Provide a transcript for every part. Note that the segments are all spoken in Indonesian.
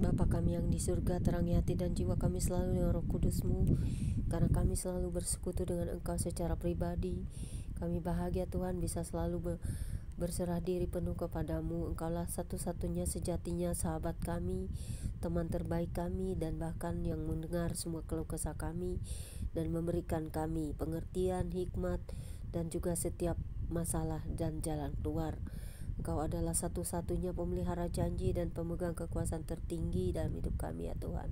Bapa kami yang di surga, terangi hati dan jiwa kami selalu dengan Roh Kudus-Mu, karena kami selalu bersekutu dengan Engkau secara pribadi. Kami bahagia Tuhan bisa selalu berserah diri penuh kepadamu. Engkaulah satu-satunya sejatinya sahabat kami, teman terbaik kami, dan bahkan yang mendengar semua keluh kesah kami dan memberikan kami pengertian, hikmat, dan juga setiap masalah dan jalan keluar. Engkau adalah satu-satunya pemelihara janji dan pemegang kekuasaan tertinggi dalam hidup kami ya Tuhan.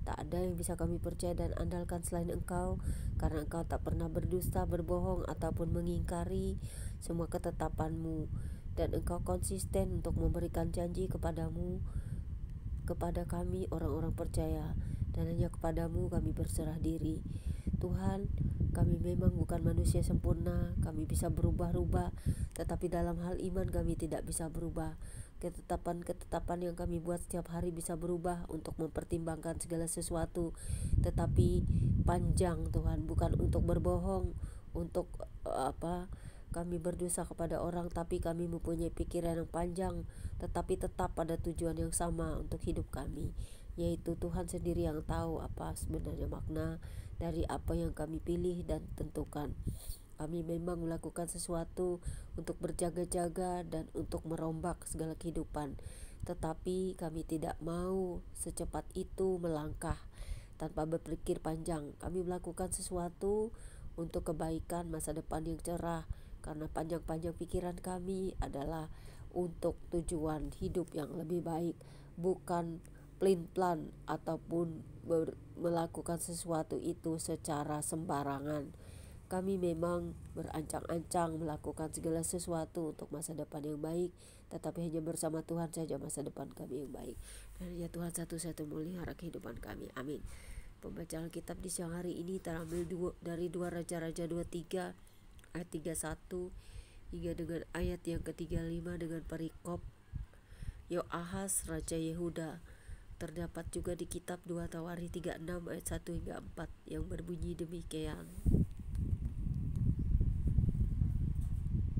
Tak ada yang bisa kami percaya dan andalkan selain Engkau, karena Engkau tak pernah berdusta, berbohong, ataupun mengingkari semua ketetapan-Mu. Dan Engkau konsisten untuk memberikan janji kepada kami orang-orang percaya, dan hanya kepadamu kami berserah diri. Tuhan, kami memang bukan manusia sempurna, kami bisa berubah-ubah, tetapi dalam hal iman kami tidak bisa berubah. Ketetapan-ketetapan yang kami buat setiap hari bisa berubah untuk mempertimbangkan segala sesuatu, tetapi panjang Tuhan, bukan untuk berbohong, untuk kami berdosa kepada orang, tapi kami mempunyai pikiran yang panjang, tetapi tetap pada tujuan yang sama untuk hidup kami, yaitu Tuhan sendiri yang tahu apa sebenarnya makna dari apa yang kami pilih dan tentukan. Kami memang melakukan sesuatu untuk berjaga-jaga dan untuk merombak segala kehidupan, tetapi kami tidak mau secepat itu melangkah tanpa berpikir panjang. Kami melakukan sesuatu untuk kebaikan masa depan yang cerah, karena panjang-panjang pikiran kami adalah untuk tujuan hidup yang lebih baik, bukan plan ataupun melakukan sesuatu itu secara sembarangan. Kami memang berancang-ancang melakukan segala sesuatu untuk masa depan yang baik, tetapi hanya bersama Tuhan saja masa depan kami yang baik. Dan ya Tuhan satu-satu melihara kehidupan kami. Amin. Pembacaan kitab di siang hari ini terambil dari 2 Raja-Raja 23 ayat 31 hingga dengan ayat yang ke-35 dengan perikop Yoahas Raja Yehuda. Terdapat juga di kitab 2 Tawarikh 36 ayat 1 hingga 4 yang berbunyi demikian.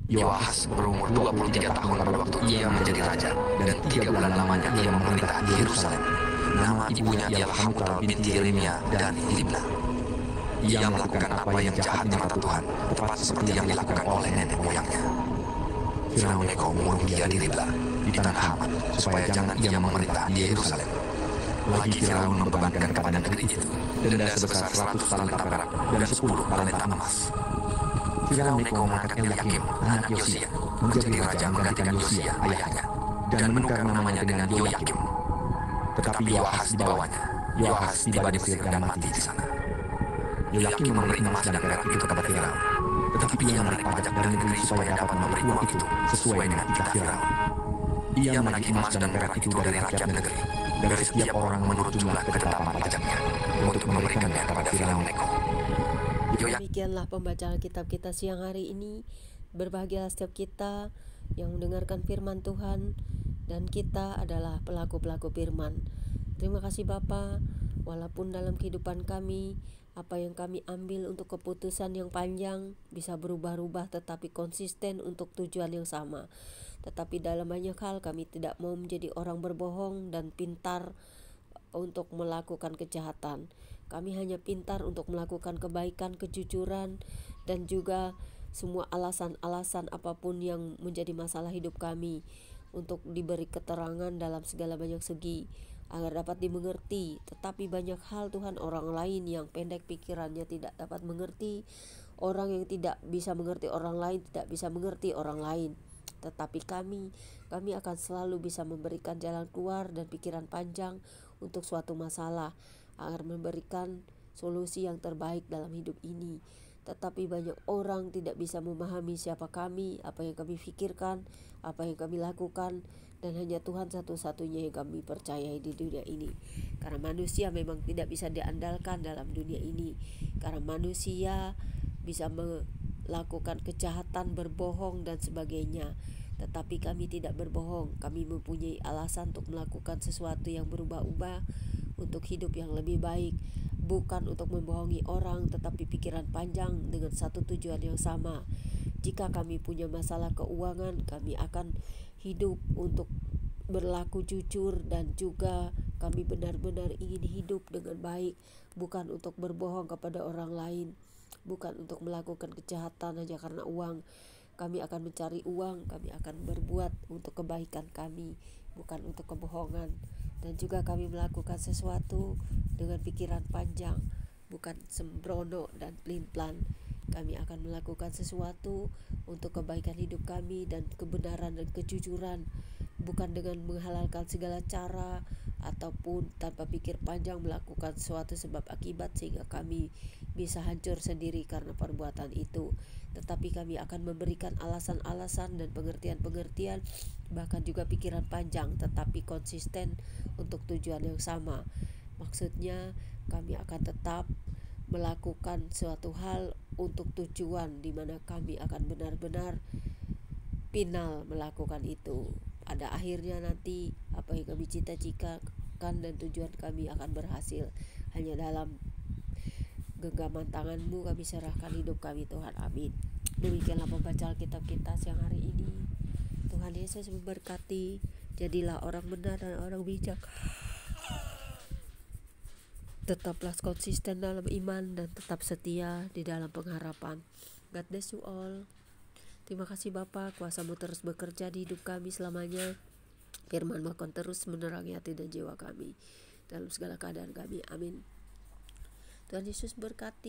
Yoahas berumur 23 tahun pada waktu ia menjadi raja, dan 3 bulan lamanya ia memerintah di Yerusalem. Nama ibunya ialah Hamutal binti Yeremia dari Libna. Ia melakukan apa yang jahat di mata Tuhan, tepat seperti yang dilakukan oleh nenek moyangnya. Firaun Neko membunuh dia di Ribla, di tanah Hamat, supaya jangan ia memerintah di Yerusalem. Lagi Firaun membebankan kepada negeri itu denda sebesar 100 talenta perak dan 10 talenta emas. Firaun Neko mengangkat Eliakim, anak Yosia, menjadi raja menggantikan Yosia, ayahnya, dan menukar namanya dengan Yoyakim. Tetapi Yoahas dibawanya. Yoahas tiba di Mesir dan mati di sana. Yoyakim memberi emas dan perak itu kepada Firaun, tetapi ia menarik pajak dari negeri supaya dapat memberi uang itu sesuai dengan titah Firaun. Ia menagih emas dan perak itu dari rakyat negeri, dari setiap orang menurut jumlah ketetapan pajaknya, untuk memberikannya kepada Firaun Neko. Demikianlah pembacaan kitab kita siang hari ini. Berbahagialah setiap kita yang mendengarkan firman Tuhan, dan kita adalah pelaku-pelaku firman. Terima kasih Bapa, walaupun dalam kehidupan kami apa yang kami ambil untuk keputusan yang panjang bisa berubah-ubah, tetapi konsisten untuk tujuan yang sama. Tetapi dalam banyak hal kami tidak mau menjadi orang berbohong dan pintar untuk melakukan kejahatan. Kami hanya pintar untuk melakukan kebaikan, kejujuran, dan juga semua alasan-alasan apapun yang menjadi masalah hidup kami, untuk diberi keterangan dalam segala banyak segi agar dapat dimengerti. Tetapi banyak hal Tuhan, orang lain yang pendek pikirannya tidak dapat mengerti. Orang yang tidak bisa mengerti orang lain tidak bisa mengerti orang lain. Tetapi kami akan selalu bisa memberikan jalan keluar dan pikiran panjang untuk suatu masalah, agar memberikan solusi yang terbaik dalam hidup ini. Tetapi banyak orang tidak bisa memahami siapa kami, apa yang kami pikirkan, apa yang kami lakukan, dan hanya Tuhan satu-satunya yang kami percayai di dunia ini. Karena manusia memang tidak bisa diandalkan dalam dunia ini, karena manusia bisa melakukan kejahatan, berbohong dan sebagainya. Tetapi kami tidak berbohong, kami mempunyai alasan untuk melakukan sesuatu yang berubah-ubah untuk hidup yang lebih baik, bukan untuk membohongi orang, tetapi pikiran panjang dengan satu tujuan yang sama. Jika kami punya masalah keuangan, kami akan hidup untuk berlaku jujur dan juga Kami benar-benar ingin hidup dengan baik, bukan untuk berbohong kepada orang lain, bukan untuk melakukan kejahatan hanya karena uang. Kami akan mencari uang, kami akan berbuat untuk kebaikan kami, bukan untuk kebohongan. Dan juga kami melakukan sesuatu dengan pikiran panjang, bukan sembrono dan pelin-pelan. Kami akan melakukan sesuatu untuk kebaikan hidup kami dan kebenaran dan kejujuran, bukan dengan menghalalkan segala cara ataupun tanpa pikir panjang melakukan sesuatu sebab akibat sehingga kami bisa hancur sendiri karena perbuatan itu. Tetapi kami akan memberikan alasan-alasan dan pengertian-pengertian, bahkan juga pikiran panjang, tetapi konsisten untuk tujuan yang sama. Maksudnya kami akan tetap melakukan suatu hal untuk tujuan di mana kami akan benar-benar final melakukan itu. Pada akhirnya nanti apa yang kami cita-citakan dan tujuan kami akan berhasil. Hanya dalam genggaman tangan-Mu kami serahkan hidup kami, Tuhan. Amin. Demikianlah pembacaan kitab kita siang hari ini. Tuhan Yesus memberkati. Jadilah orang benar dan orang bijak. Tetaplah konsisten dalam iman dan tetap setia di dalam pengharapan. God bless you all. Terima kasih Bapa, kuasa-Mu terus bekerja di hidup kami selamanya. Firman-Mu akan terus menerangi hati dan jiwa kami dalam segala keadaan kami. Amin. Tuhan Yesus berkati.